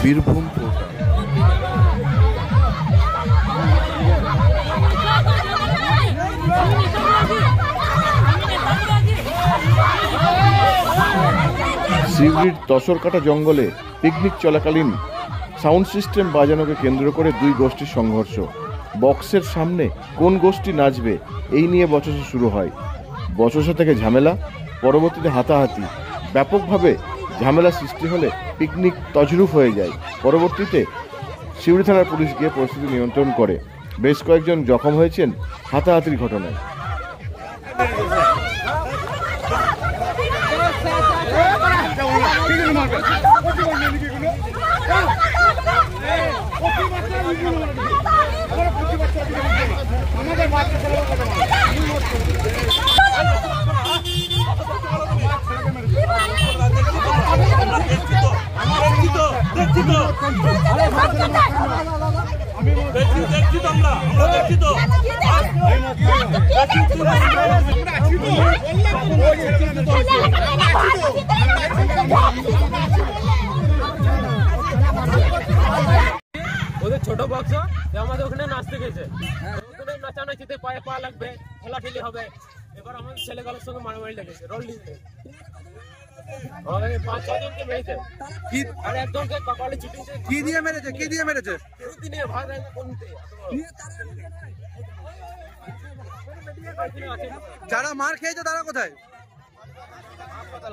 Birbhum portal. সিউড়ির তসরকাটা জঙ্গলে picnic চলাকালীন sound system বাজানোকে কেন্দ্র করে দুই গোষ্ঠীর সংঘর্ষ। বক্সের সামনে কোন গোষ্ঠী নাচবে এই নিয়ে বচসা শুরু হয়। বচসা থেকে ঝামেলা, পরবর্তীতে হাতাহাতি। ব্যাপকভাবে ঝামেলা সৃষ্টি হলে পিকনিক তছরূপ হয়ে যায়। পরবর্তীতে সিউড়ি থানার পুলিশ গিয়ে পরিস্থিতি নিয়ন্ত্রণ করে। বেশ কয়েকজন জখম হয়েছেন হাতাহাতির ঘটনায়। ওদের ছোট বক্স আমাদের ওখানে নাচতে গেছে, ওখানে নাচানো যেতে পায়ে পা লাগবে, ঠেলাঠেলি হবে। এবার আমাদের ছেলেগুলোর সঙ্গে মারামারি লেগেছে, রোল দিতে 5-6 জনকে মেরেছে। আর একজনকে কপালে চুটিছে। কি দিয়ে মেরেছে? কি দিয়ে মেরেছে? যারা মার খেয়েছে তারা কোথায়? হাসপাতাল।